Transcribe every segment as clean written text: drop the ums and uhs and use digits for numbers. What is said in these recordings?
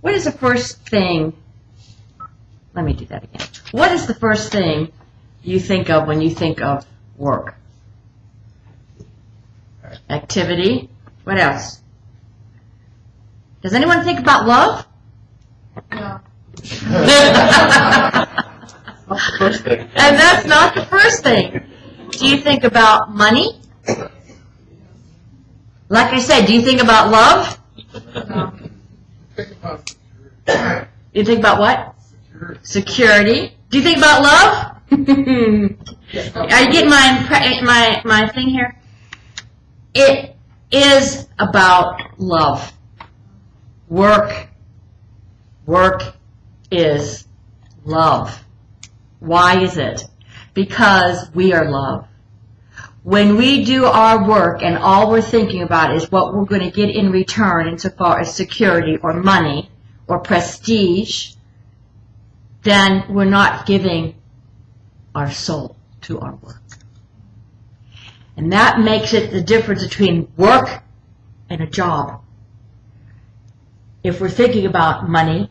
What is the first thing, let me do that again. What is the first thing you think of when you think of work? Activity. What else? Does anyone think about love? No. And that's not the first thing. Do you think about money? Like I said, do you think about love? No. You think about what? Security. Do you think about love? Are you getting my thing here? It is about love. Work is love. Why is it? Because we are love. When we do our work and all we're thinking about is what we're going to get in return insofar as security or money or prestige, then we're not giving our soul to our work. And that makes it the difference between work and a job. If we're thinking about money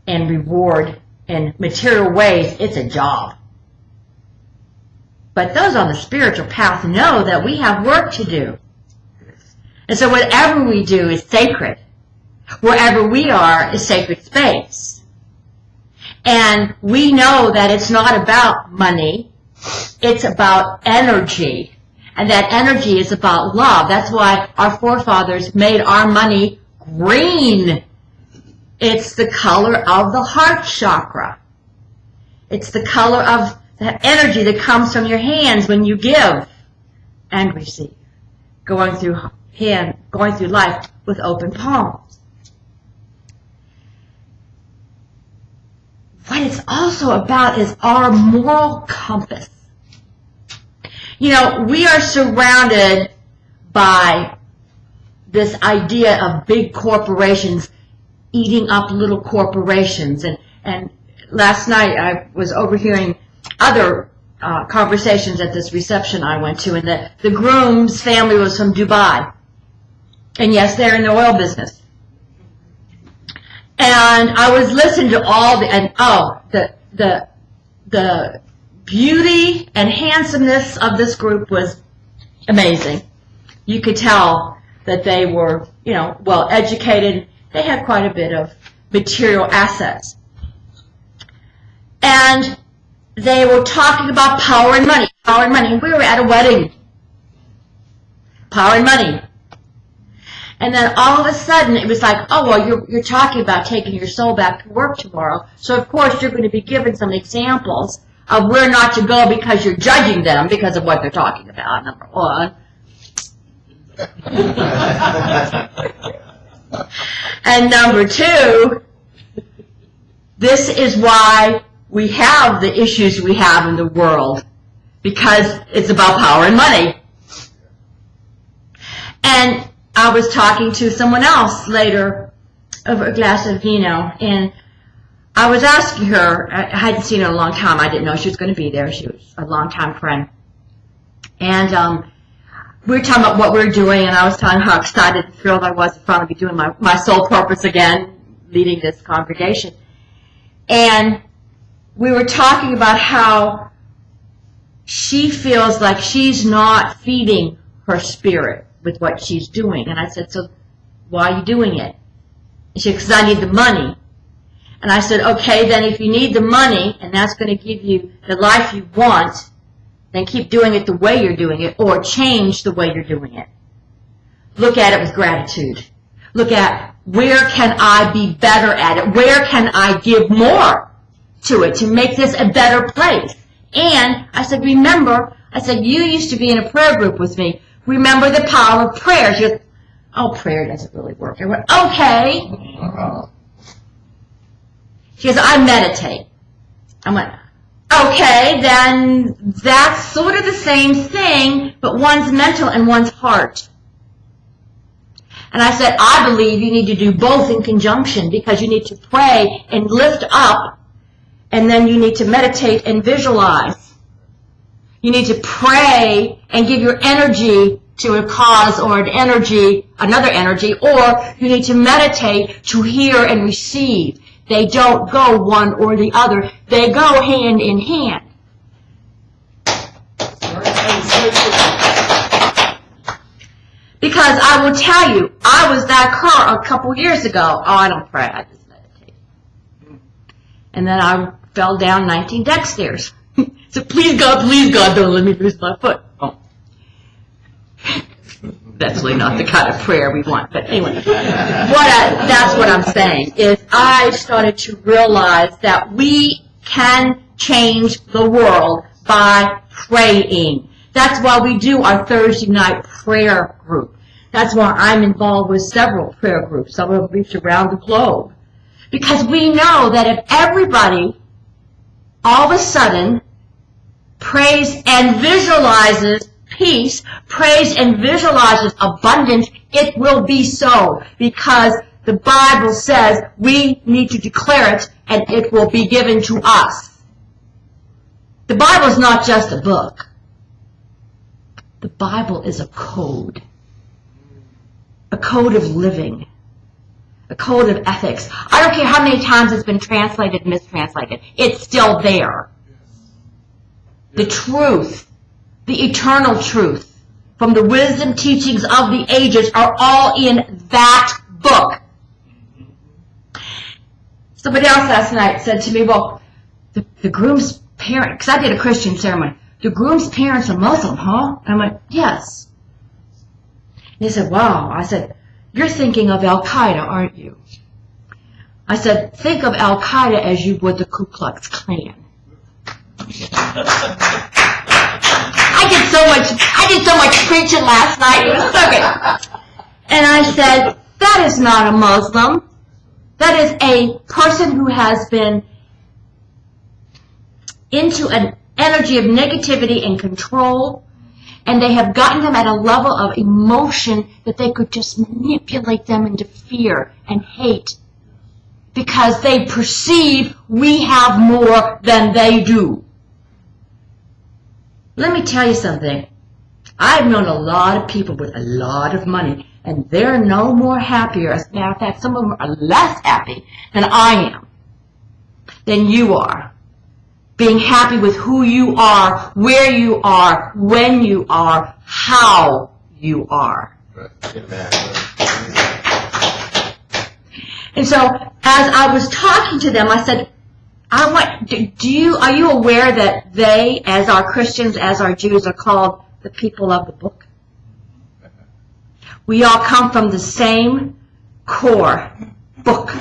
and reward in material ways, it's a job. But those on the spiritual path know that we have work to do. And so whatever we do is sacred. Wherever we are is sacred space. And we know that it's not about money. It's about energy. And that energy is about love. That's why our forefathers made our money green. It's the color of the heart chakra. It's the color of the energy that comes from your hands when you give and receive. Going through life with open palms. What it's also about is our moral compass. You know, we are surrounded by this idea of big corporations eating up little corporations. And last night I was overhearing other conversations at this reception I went to, and the groom's family was from Dubai. And yes, they're in the oil business. And I was listening to all the beauty and handsomeness of this group was amazing. You could tell that they were, well educated. They had quite a bit of material assets. And they were talking about power and money. Power and money. We were at a wedding. Power and money. And then all of a sudden it was like, oh, well, you're talking about taking your soul back to work tomorrow. So of course you're going to be given some examples of where not to go because you're judging them because of what they're talking about, number one. And number two, this is why we have the issues we have in the world, because it's about power and money. And I was talking to someone else later over a glass of vino, and I was asking her, I hadn't seen her in a long time, I didn't know she was going to be there, she was a long-time friend. And we were talking about what we were doing, and I was telling her how excited and thrilled I was to finally be doing my sole purpose again, leading this congregation. And we were talking about how she feels like she's not feeding her spirit with what she's doing. And I said, so why are you doing it? And she said, because I need the money. And I said, okay, then if you need the money, and that's going to give you the life you want, then keep doing it the way you're doing it, or change the way you're doing it. Look at it with gratitude. Look at, where can I be better at it? Where can I give more to it to make this a better place? And I said, remember, you used to be in a prayer group with me. Remember the power of prayer. She goes, oh, prayer doesn't really work. I went, okay. She goes, I meditate. I went, okay, then that's sort of the same thing, but one's mental and one's heart. And I said, I believe you need to do both in conjunction, because you need to pray and lift up, and then you need to meditate and visualize. You need to pray and give your energy to a cause or an energy, another energy, or you need to meditate to hear and receive. They don't go one or the other. They go hand in hand. Because I will tell you, I was that car a couple years ago. Oh, I don't pray, I just meditate. And then I fell down 19 deck stairs. So please God, don't let me lose my foot. Oh. That's really not the kind of prayer we want. But anyway, that's what I'm saying, is I started to realize that we can change the world by praying. That's why we do our Thursday night prayer group. That's why I'm involved with several prayer groups. Some of them reach around the globe. Because we know that if everybody all of a sudden prays and visualizes peace, prays and visualizes abundance, it will be so. Because the Bible says we need to declare it and it will be given to us. The Bible is not just a book. The Bible is a code of living, a code of ethics. I don't care how many times it's been translated, mistranslated. It's still there. The truth, the eternal truth, from the wisdom teachings of the ages are all in that book. Somebody else last night said to me, well, the groom's parent, because I did a Christian ceremony, the groom's parents are Muslim, huh? And I'm like, yes. And he said, wow. I said, you're thinking of Al-Qaeda, aren't you? I said, think of Al-Qaeda as you would the Ku Klux Klan. I did so much preaching last night. It was so good. And I said, that is not a Muslim. That is a person who has been into an energy of negativity and control, and they have gotten them at a level of emotion that they could just manipulate them into fear and hate because they perceive we have more than they do. Let me tell you something. I've known a lot of people with a lot of money, and they're no more happier. As a matter of fact, some of them are less happy than I am, than you are. Being happy with who you are, where you are, when you are, how you are. And so, as I was talking to them, I said, are you aware that they, as our Christians, as our Jews, are called the people of the book? We all come from the same core book.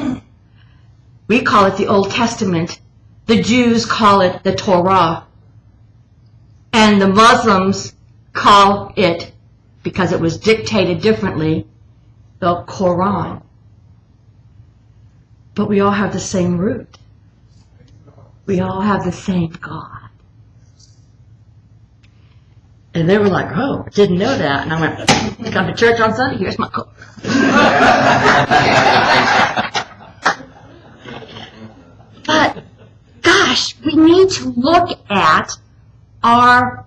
We call it the Old Testament. The Jews call it the Torah. And the Muslims call it, because it was dictated differently, the Quran. But we all have the same root. We all have the same God. And they were like, oh, I didn't know that. And I went, come to church on Sunday, here's my code. But, gosh, we need to look at not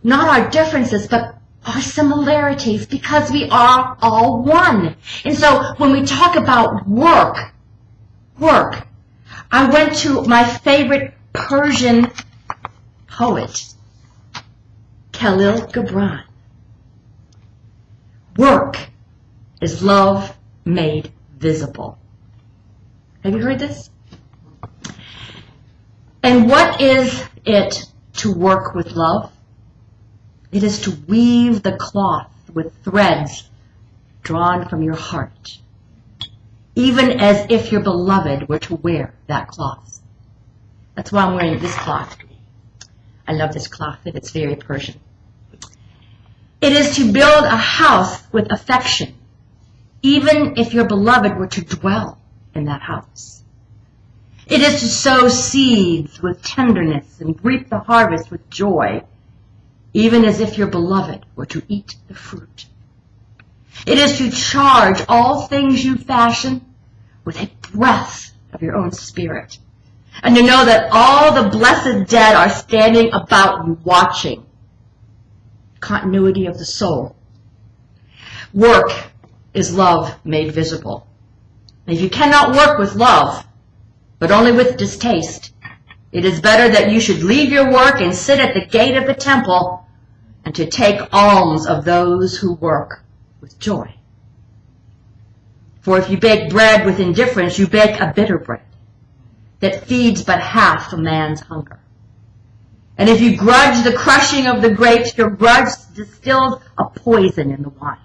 our differences, but our similarities, because we are all one. And so when we talk about work, I went to my favorite Persian poet, Khalil Gibran. Work is love made visible. Have you heard this? And what is it to work with love? It is to weave the cloth with threads drawn from your heart, even as if your beloved were to wear that cloth. That's why I'm wearing this cloth. I love this cloth, and it's very Persian. It is to build a house with affection, even if your beloved were to dwell in that house. It is to sow seeds with tenderness and reap the harvest with joy, even as if your beloved were to eat the fruit. It is to charge all things you fashion with a breath of your own spirit, and to know that all the blessed dead are standing about you watching. Continuity of the soul Work is love made visible. And if you cannot work with love, but only with distaste, it is better that you should leave your work and sit at the gate of the temple and to take alms of those who work with joy. For if you bake bread with indifference, you bake a bitter bread that feeds but half a man's hunger. And if you grudge the crushing of the grapes, your grudge distills a poison in the wine.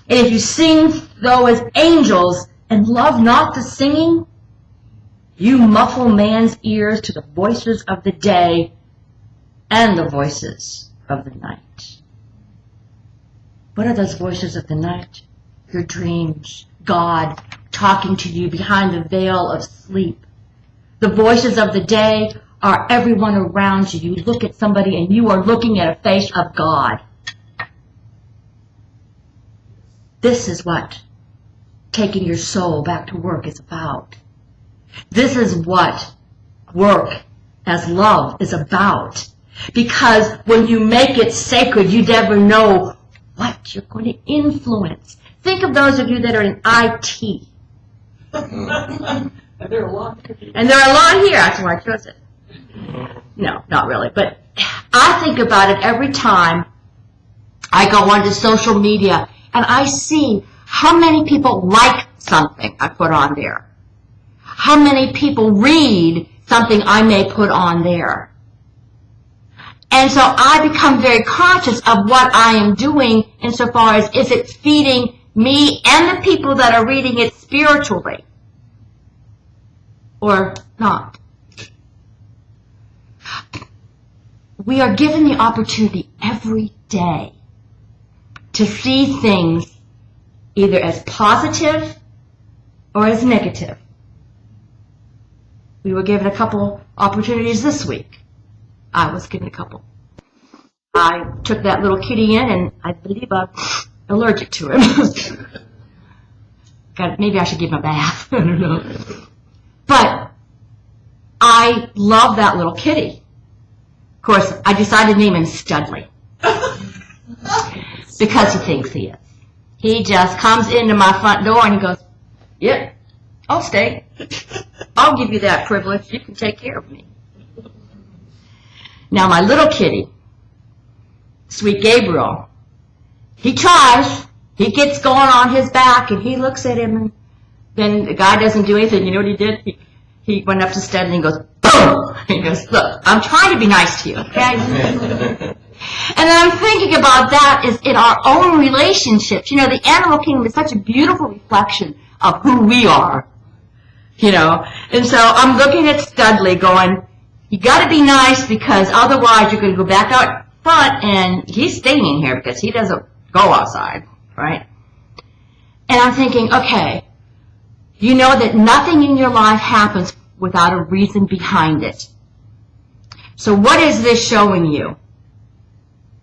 And if you sing though as angels and love not the singing, you muffle man's ears to the voices of the day and the voices of the night. What are those voices of the night? Your dreams, God talking to you behind the veil of sleep. The voices of the day are everyone around you. You look at somebody and you are looking at a face of God. This is what taking your soul back to work is about. This is what work as love is about. Because when you make it sacred, you never know what you're going to influence. Think of those of you that are in IT. And there are a lot. And there are a lot here. That's why I chose it. No, not really. But I think about it every time I go onto social media and I see how many people like something I put on there. How many people read something I may put on there. And so I become very conscious of what I am doing insofar as is it feeding me and the people that are reading it spiritually or not. We are given the opportunity every day to see things either as positive or as negative. We were given a couple opportunities this week. I was given a couple. I took that little kitty in, and I believe I'm allergic to him. God, maybe I should give him a bath. I don't know. But I love that little kitty. Of course, I decided to name him Studley. Because he thinks he is. He just comes into my front door and he goes, "Yep, I'll stay. I'll give you that privilege. You can take care of me." Now, my little kitty, Sweet Gabriel, he tries. He gets going on his back, and he looks at him, and then the guy doesn't do anything. You know what he did? He went up to Studley and goes, boom! He goes, "Look, I'm trying to be nice to you, okay?" And then I'm thinking about that is in our own relationships. You know, the animal kingdom is such a beautiful reflection of who we are. You know, and so I'm looking at Studley going, you got to be nice because otherwise you're going to go back out front and he's staying here because he doesn't go outside, right? And I'm thinking, okay, you know that nothing in your life happens without a reason behind it. So what is this showing you?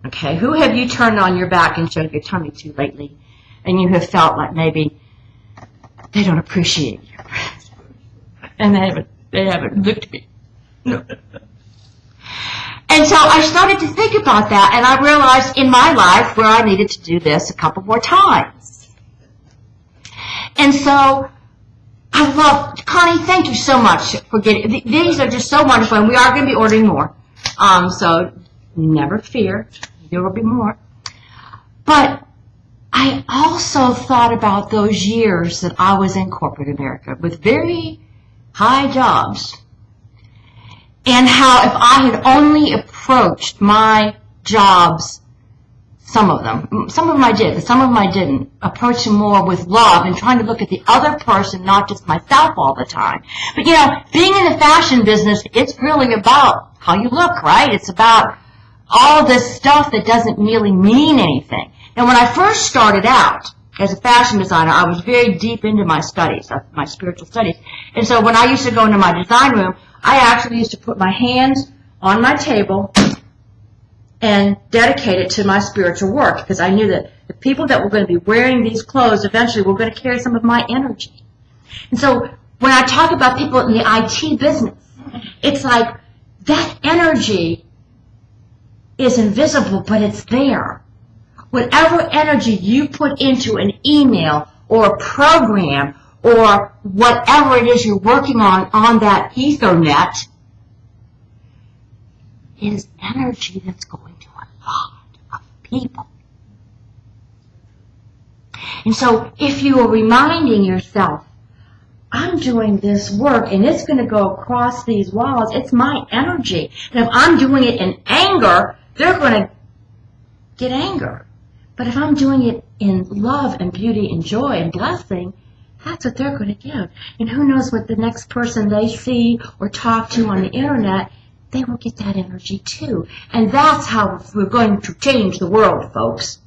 Okay, who have you turned on your back and showed your tummy to lately? And you have felt like maybe they don't appreciate you. And they haven't looked at me. No. And so I started to think about that, and I realized in my life where I needed to do this a couple more times. And so I love, Connie, thank you so much for getting, these are just so wonderful, and we are going to be ordering more. So never fear, there will be more. But I also thought about those years that I was in corporate America with very high jobs. And how if I had only approached my jobs, some of them I did, but some of them I didn't, approach them more with love and trying to look at the other person, not just myself all the time. But you know, being in the fashion business, it's really about how you look, right? It's about all this stuff that doesn't really mean anything. And when I first started out as a fashion designer, I was very deep into my studies, my spiritual studies. And so when I used to go into my design room, I actually used to put my hands on my table and dedicate it to my spiritual work because I knew that the people that were going to be wearing these clothes eventually were going to carry some of my energy. And so when I talk about people in the IT business, it's like that energy is invisible, but it's there. Whatever energy you put into an email or a program or whatever it is you're working on that Ethernet, is energy that's going to a lot of people. And so if you are reminding yourself, I'm doing this work and it's going to go across these walls, it's my energy. And if I'm doing it in anger, they're going to get anger. But if I'm doing it in love and beauty and joy and blessing, that's what they're going to give. And who knows what the next person they see or talk to on the internet, they will get that energy too. And that's how we're going to change the world, folks.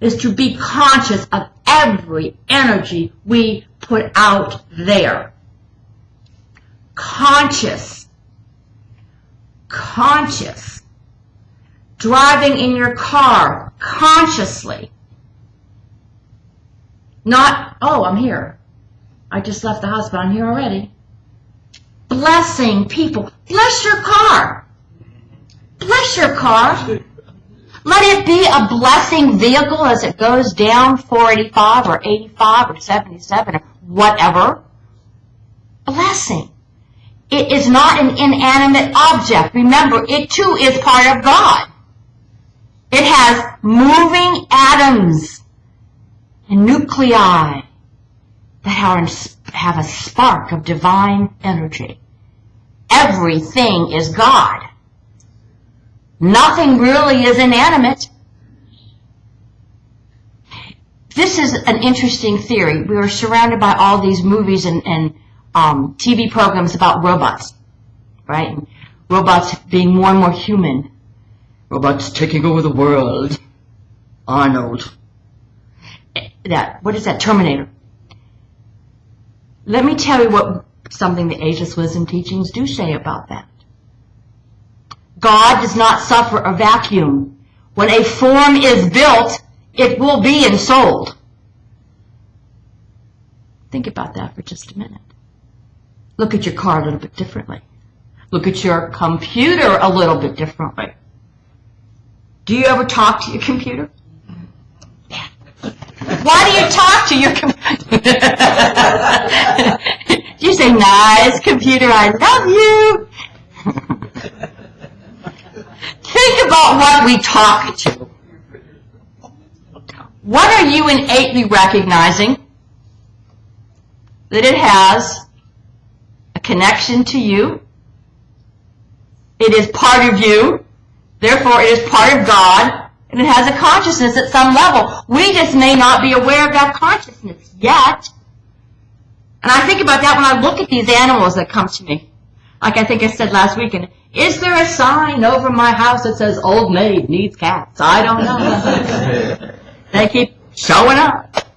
Is to be conscious of every energy we put out there. Conscious. Driving in your car consciously. Not, oh, I'm here. I just left the house, but I'm here already. Blessing people. Bless your car. Bless your car. Let it be a blessing vehicle as it goes down 485 or 85 or 77 or whatever. Blessing. It is not an inanimate object. Remember, it too is part of God. It has moving atoms and nuclei that have a spark of divine energy. Everything is God. Nothing really is inanimate. This is an interesting theory. We are surrounded by all these movies and TV programs about robots, right? And robots being more and more human. Robots taking over the world. Arnold. What is that? Terminator. Let me tell you what something the ageless wisdom teachings do say about that. God does not suffer a vacuum. When a form is built, it will be ensouled. Think about that for just a minute. Look at your car a little bit differently. Look at your computer a little bit differently. Do you ever talk to your computer? Yeah. Why do you talk to your computer? You say, nice computer, I love you. Think about what we talk to. What are you innately recognizing? That it has a connection to you. It is part of you. Therefore, it is part of God. And it has a consciousness at some level. We just may not be aware of that consciousness yet. And I think about that when I look at these animals that come to me. Like I think I said last weekend, is there a sign over my house that says old maid needs cats? I don't know. They keep showing up.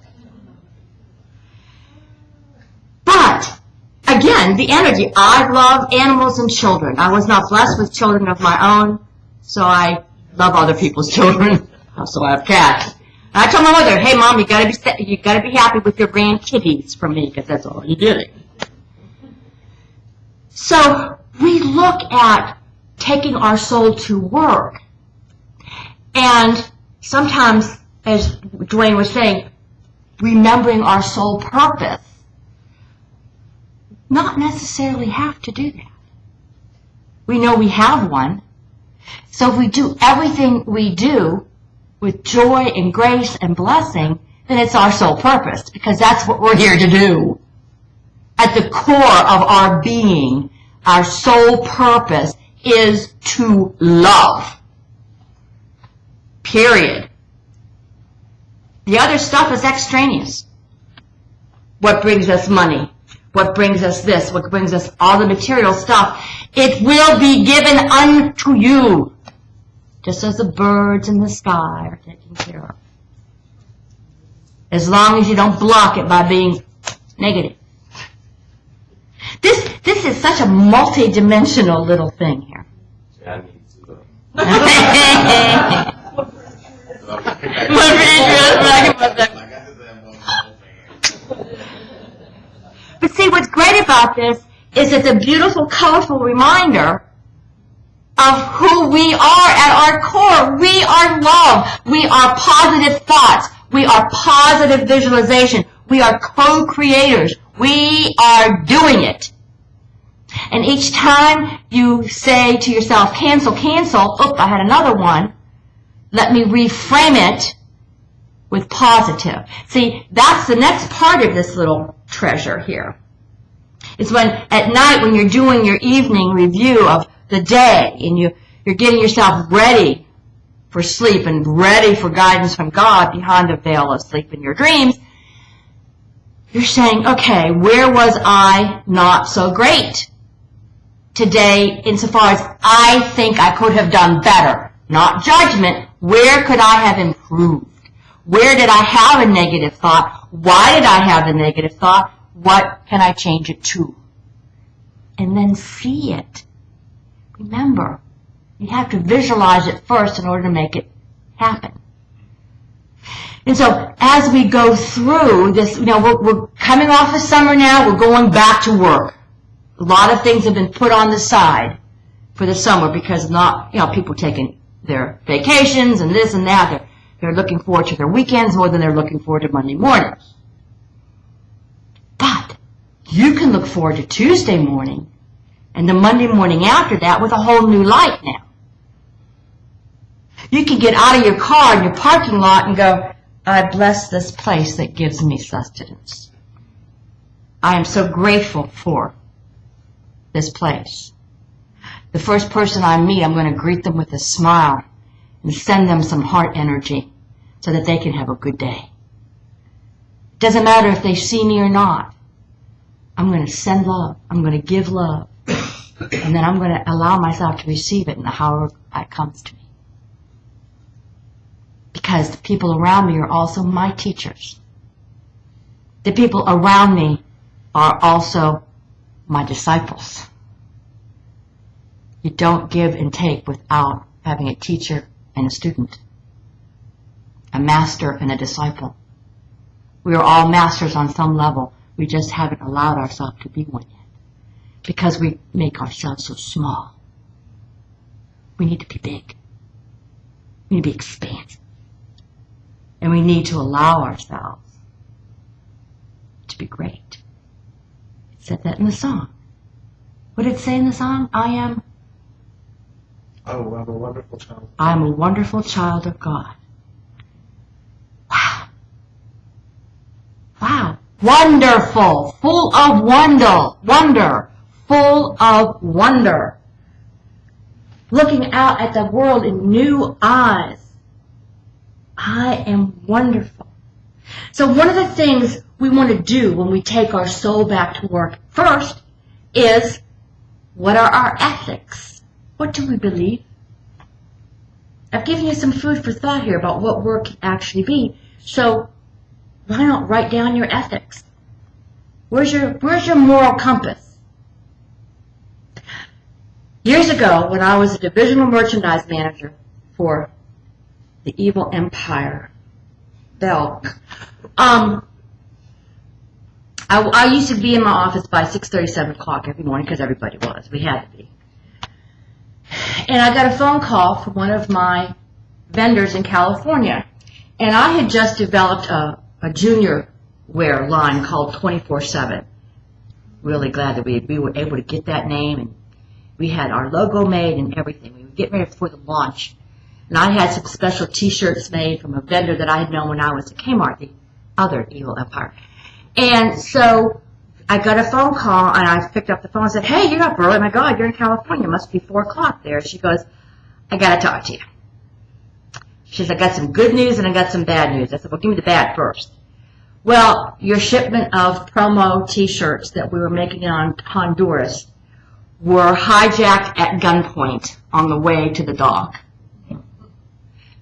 But, again, the energy. I love animals and children. I was not blessed with children of my own, so I love other people's children. I also have cats. And I told my mother, hey, Mom, you gotta be happy with your grandkitties from me, because that's all you're getting. So we look at taking our soul to work. And sometimes, as Dwayne was saying, remembering our soul purpose. Not necessarily have to do that. We know we have one. So if we do everything we do with joy and grace and blessing, then it's our sole purpose, because that's what we're here to do. At the core of our being, our sole purpose is to love. Period. The other stuff is extraneous. What brings us money? What brings us this? What brings us all the material stuff? It will be given unto you, just as the birds in the sky are taken care of. As long as you don't block it by being negative. This is such a multi-dimensional little thing here. Yeah, I need to. But see, what's great about this is it's a beautiful, colorful reminder of who we are at our core. We are love. We are positive thoughts. We are positive visualization. We are co-creators. We are doing it. And each time you say to yourself, cancel, cancel, oh, I had another one, let me reframe it with positive. See, that's the next part of this little treasure here. It's when at night when you're doing your evening review of the day and you're getting yourself ready for sleep and ready for guidance from God behind the veil of sleep in your dreams, you're saying, okay, where was I not so great today insofar as I think I could have done better? Not judgment. Where could I have improved? Where did I have a negative thought? Why did I have the negative thought? What can I change it to? And then see it. Remember, you have to visualize it first in order to make it happen. And so as we go through this, we're coming off of summer now, we're going back to work. A lot of things have been put on the side for the summer because people taking their vacations and this and that. They're looking forward to their weekends more than they're looking forward to Monday mornings. But you can look forward to Tuesday morning and the Monday morning after that with a whole new light now. You can get out of your car in your parking lot and go, I bless this place that gives me sustenance. I am so grateful for this place. The first person I meet, I'm going to greet them with a smile and send them some heart energy so that they can have a good day. It doesn't matter if they see me or not. I'm going to send love. I'm going to give love. And then I'm going to allow myself to receive it in however it comes to me. Because the people around me are also my teachers. The people around me are also my disciples. You don't give and take without having a teacher and a student, a master and a disciple. We are all masters on some level. We just haven't allowed ourselves to be one yet because we make ourselves so small. We need to be big. We need to be expansive. And we need to allow ourselves to be great. It said that in the song. What did it say in the song? I'm a wonderful child. I'm a wonderful child of God. Wow. Wow. Wonderful. Full of wonder. Full of wonder. Looking out at the world in new eyes. I am wonderful. So one of the things we want to do when we take our soul back to work first is, what are our ethics? What do we believe? I've given you some food for thought here about what work can actually be. So why not write down your ethics? Where's your moral compass? Years ago, when I was a divisional merchandise manager for the evil empire, Bell, I used to be in my office by 6:30, 7 o'clock every morning because everybody was. We had to be. And I got a phone call from one of my vendors in California. And I had just developed a junior wear line called 24/7. Really glad that we were able to get that name. And we had our logo made and everything. We were getting ready for the launch. And I had some special T-shirts made from a vendor that I had known when I was at Kmart, the other evil empire. And so I got a phone call, and I picked up the phone and said, hey, you're up early. Oh, my God, you're in California. It must be 4 o'clock there. She goes, I got to talk to you. She says, I got some good news and I got some bad news. I said, well, give me the bad first. Well, your shipment of promo T-shirts that we were making on Honduras were hijacked at gunpoint on the way to the dock.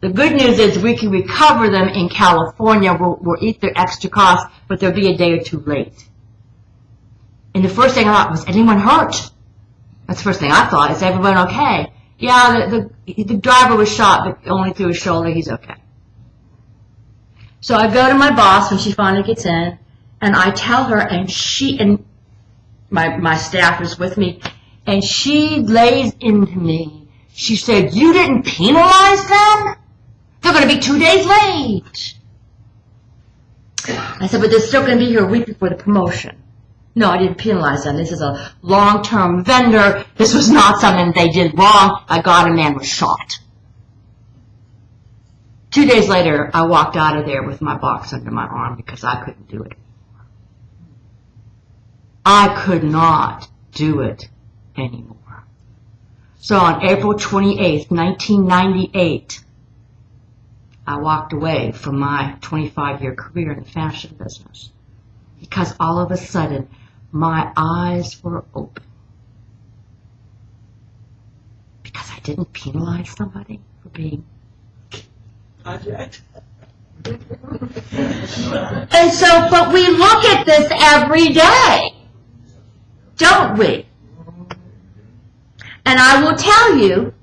The good news is we can recover them in California. We'll eat their extra cost, but they'll be a day or two late. And the first thing I thought was, anyone hurt? That's the first thing I thought. Is everyone okay? Yeah, the driver was shot, but only through his shoulder. He's okay. So I go to my boss when she finally gets in, and I tell her, and my staff is with me, and she lays into me. She said, you didn't penalize them? They're going to be 2 days late. I said, but they're still going to be here a week before the promotion. No, I didn't penalize them. This is a long-term vendor. This was not something they did wrong. I got a man was shot. 2 days later, I walked out of there with my box under my arm because I couldn't do it. I could not do it anymore. So on April 28th, 1998, I walked away from my 25-year career in the fashion business because all of a sudden my eyes were open. Because I didn't penalize somebody for being project. And so, but we look at this every day, don't we? And I will tell you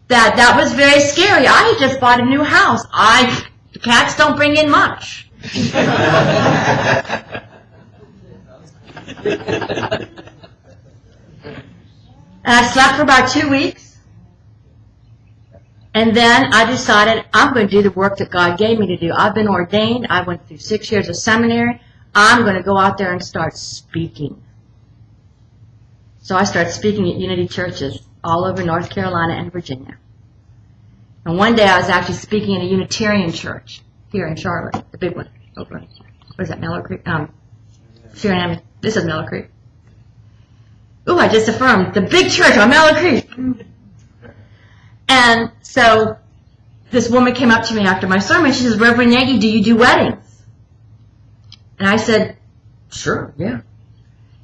that that was very scary. I had just bought a new house. The cats don't bring in much. And I slept for about 2 weeks. And then I decided I'm going to do the work that God gave me to do. I've been ordained. I went through 6 years of seminary. I'm going to go out there and start speaking. So I started speaking at Unity churches all over North Carolina and Virginia. And one day I was actually speaking in a Unitarian church here in Charlotte, the big one. What is that, Mellow Creek? Sharon, this is Mellow Creek. Ooh, I just affirmed the big church on Mellow Creek. And so this woman came up to me after my sermon. She says, Reverend Nagy, do you do weddings? And I said, sure, yeah.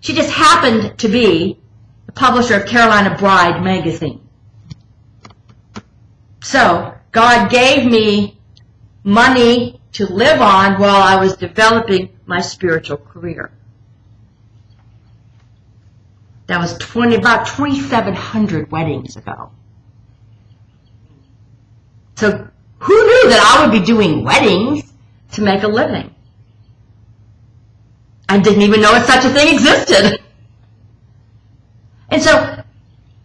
She just happened to be the publisher of Carolina Bride magazine. So God gave me money to live on while I was developing my spiritual career. That was about 2,700 weddings ago. So who knew that I would be doing weddings to make a living? I didn't even know such a thing existed. And so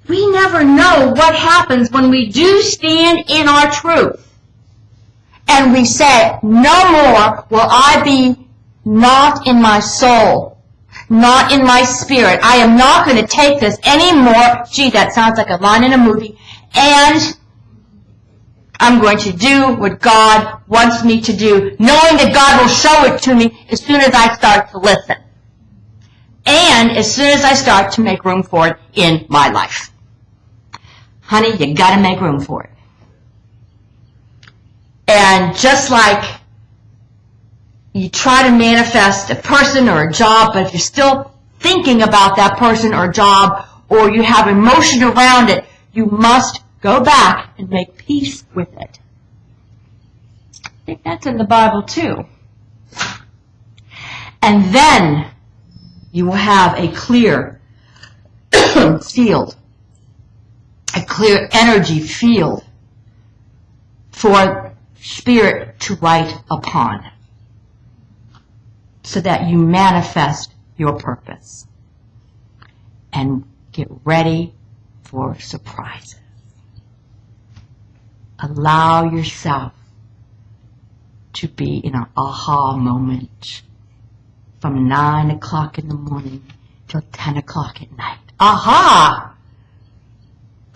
we never know what happens when we do stand in our truth. And we say, no more will I be not in my soul, not in my spirit. I am not going to take this anymore. Gee, that sounds like a line in a movie. And I'm going to do what God wants me to do, knowing that God will show it to me as soon as I start to listen. And as soon as I start to make room for it in my life. Honey, you got to make room for it. And just like you try to manifest a person or a job, but if you're still thinking about that person or job, or you have emotion around it, you must go back and make peace with it. I think that's in the Bible too. And then you will have a clear field, a clear energy field for spirit to write upon, so that you manifest your purpose and get ready for surprises. Allow yourself to be in an aha moment from 9 o'clock in the morning till 10 o'clock at night. Aha!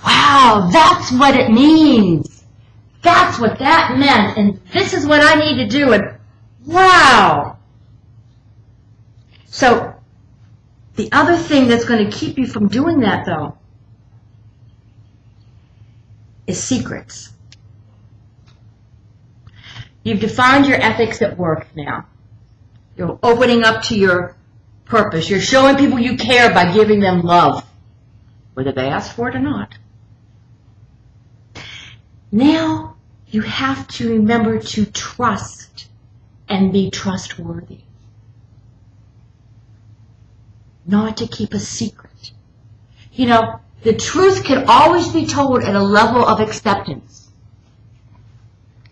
Wow, that's what it means. That's what that meant, and this is what I need to do, and wow! So, the other thing that's going to keep you from doing that, though, is secrets. You've defined your ethics at work now. You're opening up to your purpose. You're showing people you care by giving them love, whether they ask for it or not. Now, you have to remember to trust and be trustworthy. Not to keep a secret. You know, the truth can always be told at a level of acceptance.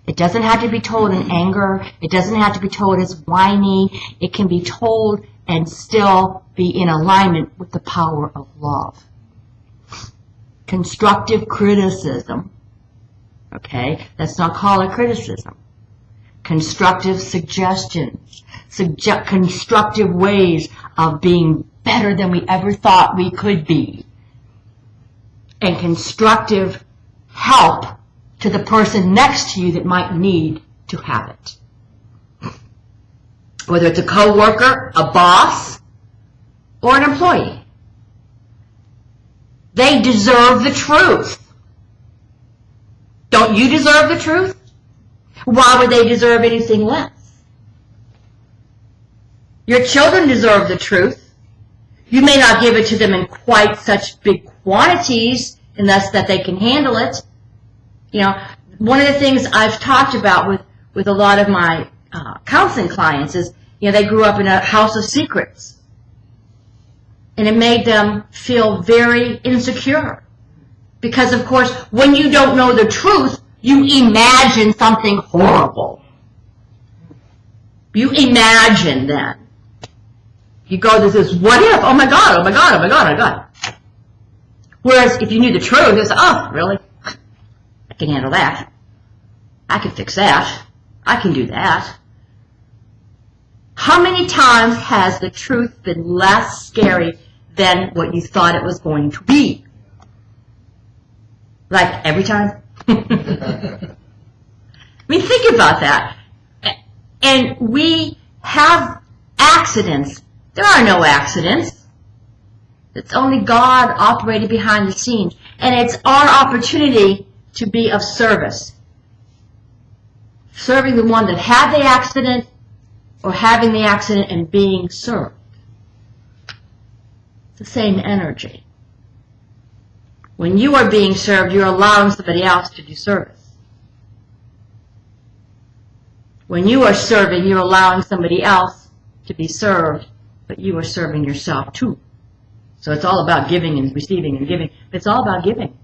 It doesn't have to be told in anger. It doesn't have to be told as whiny. It can be told and still be in alignment with the power of love. constructive criticism. Okay? Let's not call it criticism. Constructive suggestions. Constructive ways of being better than we ever thought we could be. And constructive help to the person next to you that might need to have it. Whether it's a coworker, a boss, or an employee. They deserve the truth. Don't you deserve the truth? Why would they deserve anything less? Your children deserve the truth. You may not give it to them in quite such big quantities unless that they can handle it. You know, one of the things I've talked about with a lot of my counseling clients is, you know, they grew up in a house of secrets. And it made them feel very insecure. Because, of course, when you don't know the truth, you imagine something horrible. You imagine then. You go to this, what if? Oh my God, oh my God, oh my God, oh my God. Whereas if you knew the truth, it's, oh, really? I can handle that. I can fix that. I can do that. How many times has the truth been less scary than what you thought it was going to be? Like every time? I mean, think about that. And we have accidents. There are no accidents. It's only God operating behind the scenes. And it's our opportunity to be of service. Serving the one that had the accident or having the accident and being served. It's the same energy. When you are being served, you're allowing somebody else to do service. When you are serving, you're allowing somebody else to be served, but you are serving yourself too. So it's all about giving and receiving and giving. It's all about giving.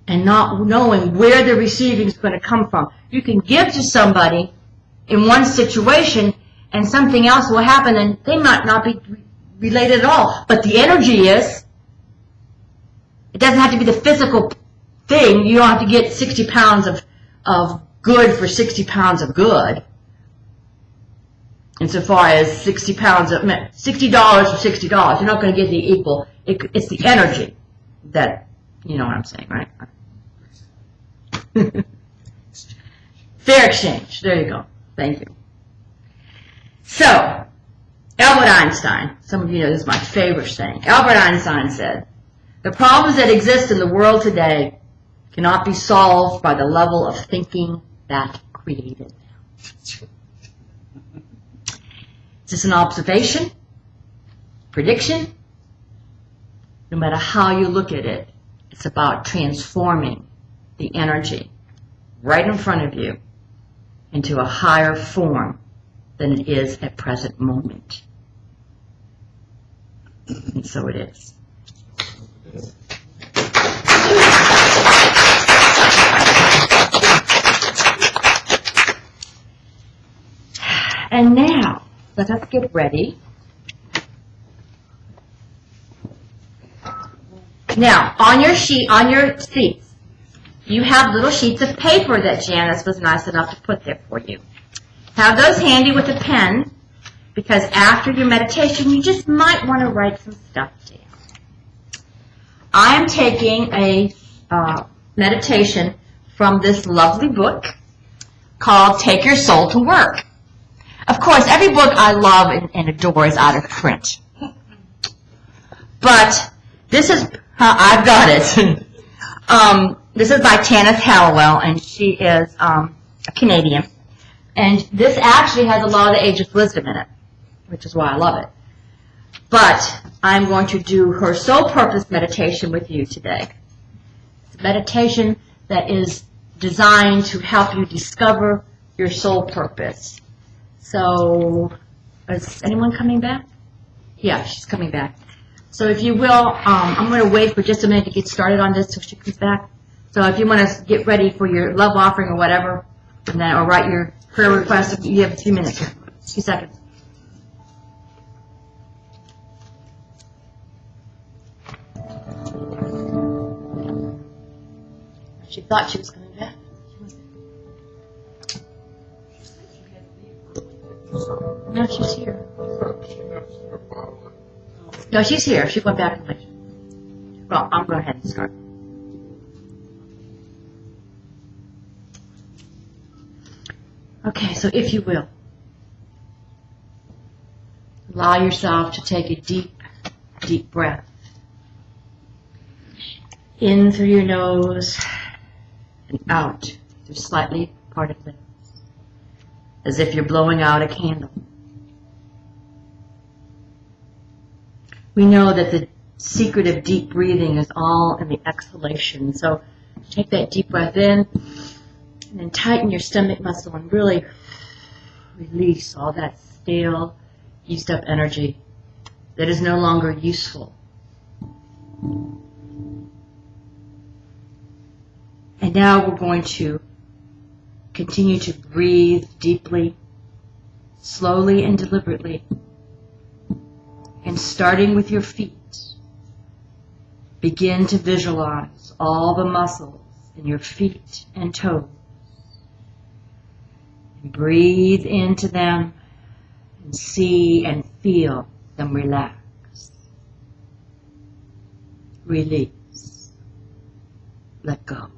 And not knowing where the receiving is going to come from. You can give to somebody in one situation and something else will happen and they might not be related at all. But the energy is. It doesn't have to be the physical thing. You don't have to get 60 pounds of good for 60 pounds of good. Insofar as 60 pounds of $60 for $60, you're not going to get the equal. It's the energy that, you know what I'm saying, right? Fair exchange. There you go. Thank you. So, Albert Einstein. Some of you know this is my favorite saying. Albert Einstein said, "The problems that exist in the world today cannot be solved by the level of thinking that created them." Is this an observation? Prediction? No matter how you look at it, it's about transforming the energy right in front of you into a higher form than it is at present moment. And so it is. And now, let us get ready. Now, on your seats, you have little sheets of paper that Janice was nice enough to put there for you. Have those handy with a pen, because after your meditation, you just might want to write some stuff down. I am taking a meditation from this lovely book called Take Your Soul to Work. Of course, every book I love and adore is out of print. But this is, I've got it. This is by Tanith Hallowell, and she is a Canadian. And this actually has a lot of the Age of Wisdom in it, which is why I love it. But I'm going to do her soul purpose meditation with you today. It's a meditation that is designed to help you discover your soul purpose. So, is anyone coming back? Yeah, she's coming back. So if you will, I'm going to wait for just a minute to get started on this till she comes back. So if you want to get ready for your love offering or whatever, and then, or write your prayer request, you have a few minutes, 2 seconds. She thought she was coming back. No, she's here. No, she's here. She went back and later. Well, I'll go ahead and start. Okay, so if you will, allow yourself to take a deep, deep breath. In through your nose and out through slightly parted lips, as if you're blowing out a candle. We know that the secret of deep breathing is all in the exhalation. So take that deep breath in and then tighten your stomach muscle and really release all that stale, used up energy that is no longer useful. And now we're going to continue to breathe deeply, slowly and deliberately. And starting with your feet, begin to visualize all the muscles in your feet and toes. And breathe into them and see and feel them relax. Release. Let go.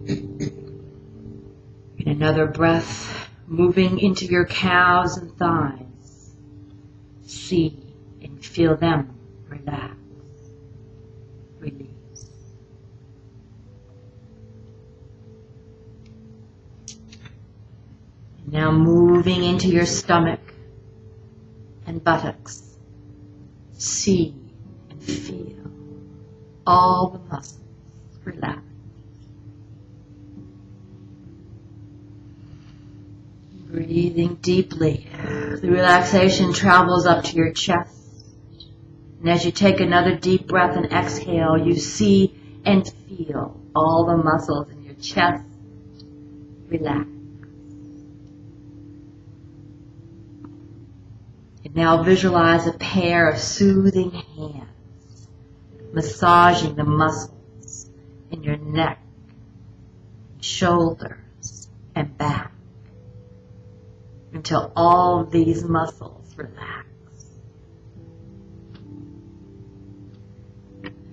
In another breath, moving into your calves and thighs. See and feel them relax. Release. And now moving into your stomach and buttocks. See and feel all the muscles relax. Breathing deeply, the relaxation travels up to your chest. And as you take another deep breath and exhale, you see and feel all the muscles in your chest relax. And now visualize a pair of soothing hands massaging the muscles in your neck, shoulders, and back, until all these muscles relax.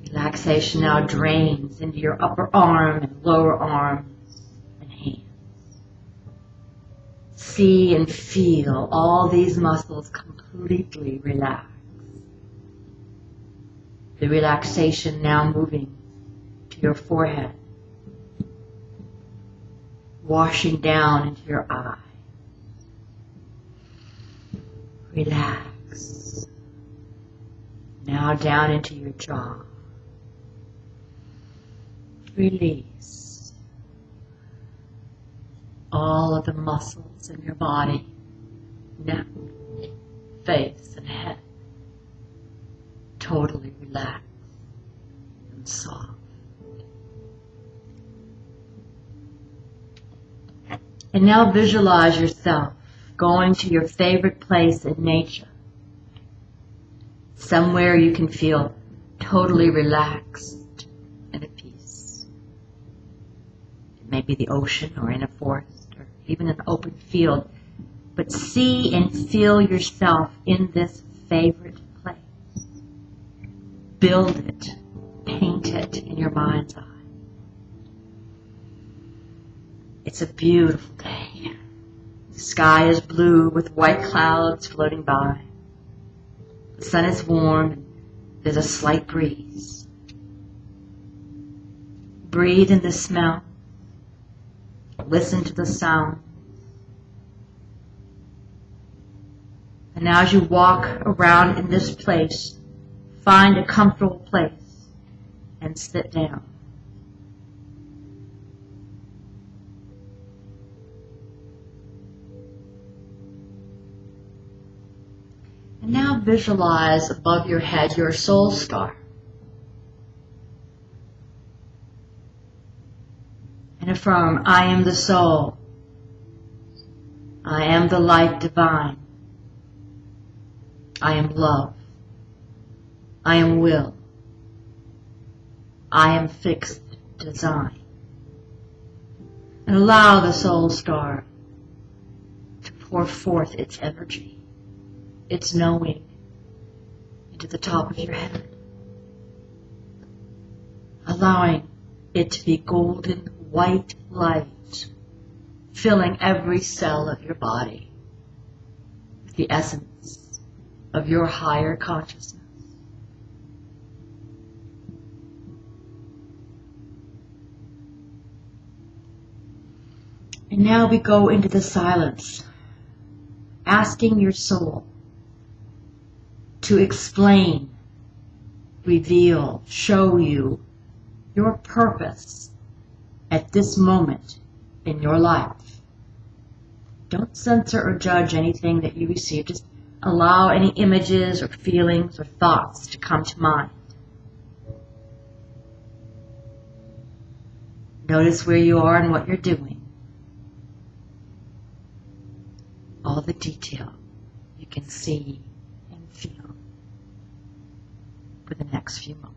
Relaxation now drains into your upper arm and lower arms and hands. See and feel all these muscles completely relax. The relaxation now moving to your forehead, washing down into your eye. Relax. Now down into your jaw. Release all of the muscles in your body, neck, face, and head. Totally relaxed and soft. And now visualize yourself going to your favorite place in nature. Somewhere you can feel totally relaxed and at peace. It may be the ocean or in a forest or even an open field. But see and feel yourself in this favorite place. Build it, paint it in your mind's eye. It's a beautiful day. The sky is blue with white clouds floating by. The sun is warm and there's a slight breeze. Breathe in the smell. Listen to the sound. And now as you walk around in this place, find a comfortable place and sit down. And now visualize above your head your soul star. And affirm, I am the soul. I am the light divine. I am love. I am will. I am fixed design. And allow the soul star to pour forth its energy, its knowing, into the top of your head. Allowing it to be golden white light, filling every cell of your body with the essence of your higher consciousness. And now we go into the silence, asking your soul to explain, reveal, show you your purpose at this moment in your life. Don't censor or judge anything that you receive. Just allow any images or feelings or thoughts to come to mind. Notice where you are and what you're doing. All the detail you can see and feel for the next few moments.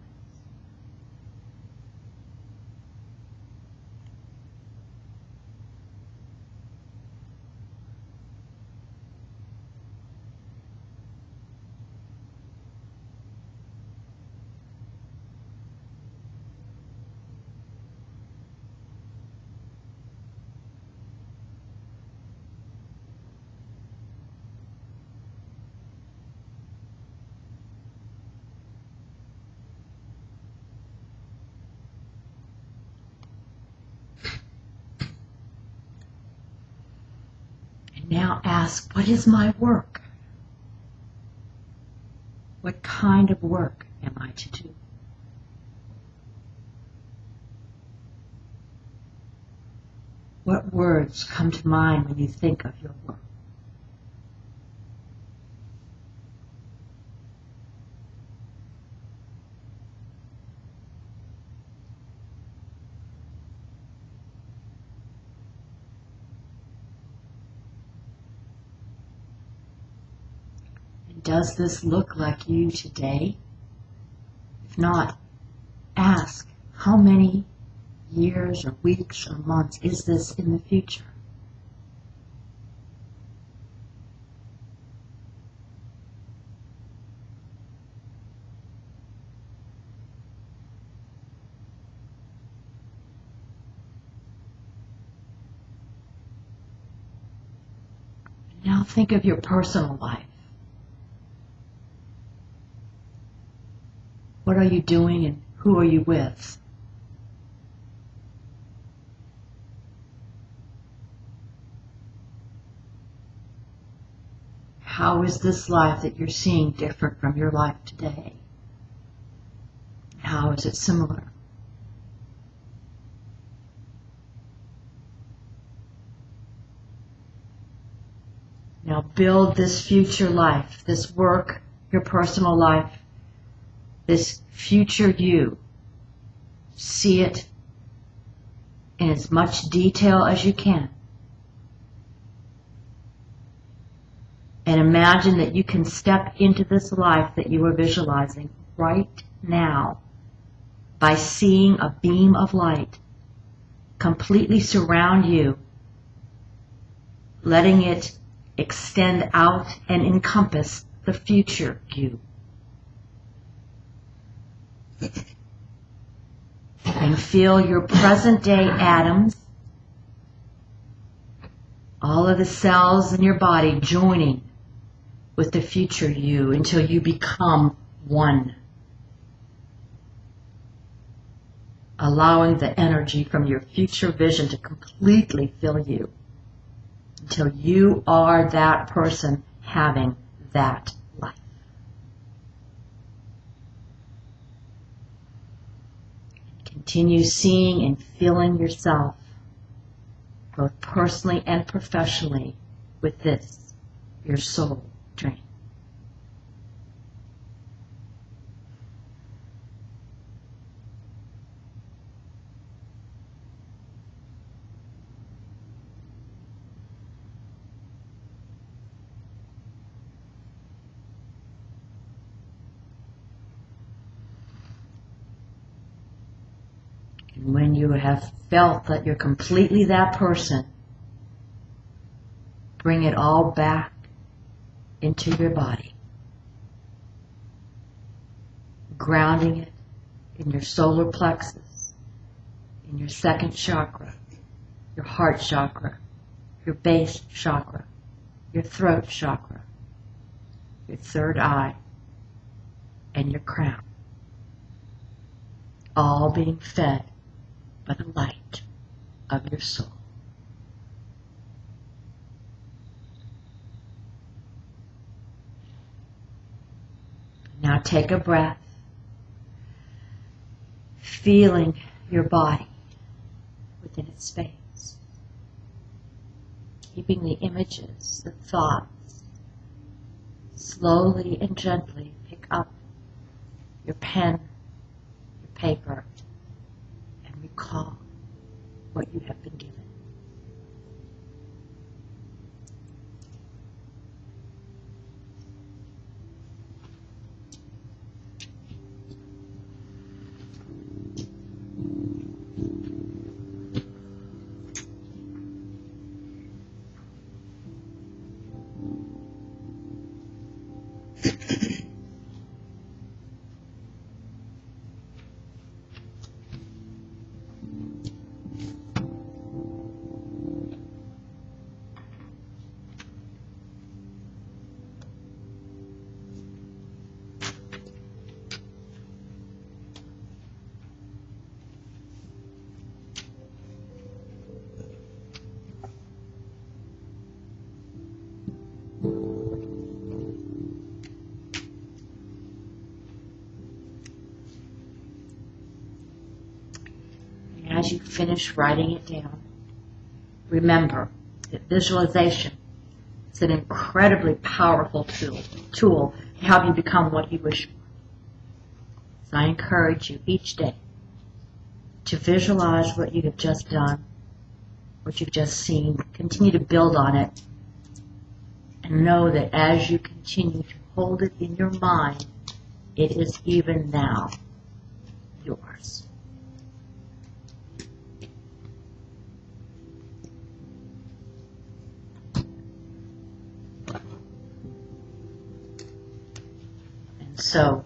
Now ask, what is my work? What kind of work am I to do? What words come to mind when you think of your work? Does this look like you today? If not, ask, how many years or weeks or months is this in the future? Now think of your personal life. What are you doing and who are you with? How is this life that you're seeing different from your life today? How is it similar? Now build this future life, this work, your personal life, this future you. See it in as much detail as you can. And imagine that you can step into this life that you are visualizing right now by seeing a beam of light completely surround you, letting it extend out and encompass the future you. And feel your present day atoms, all of the cells in your body joining with the future you until you become one. Allowing the energy from your future vision to completely fill you until you are that person having that life. Continue seeing and feeling yourself, both personally and professionally, with this, your soul dream. And when you have felt that you're completely that person, bring it all back into your body, grounding it in your solar plexus, in your second chakra, your heart chakra, your base chakra, your throat chakra, your third eye, and your crown, all being fed by the light of your soul. Now take a breath, feeling your body within its space, keeping the images, the thoughts, slowly and gently pick up your pen, your paper, and recall what you have been given. As you finish writing it down, remember that visualization is an incredibly powerful tool to help you become what you wish for. So I encourage you each day to visualize what you have just done, what you've just seen, continue to build on it, and know that as you continue to hold it in your mind, it is even now yours. So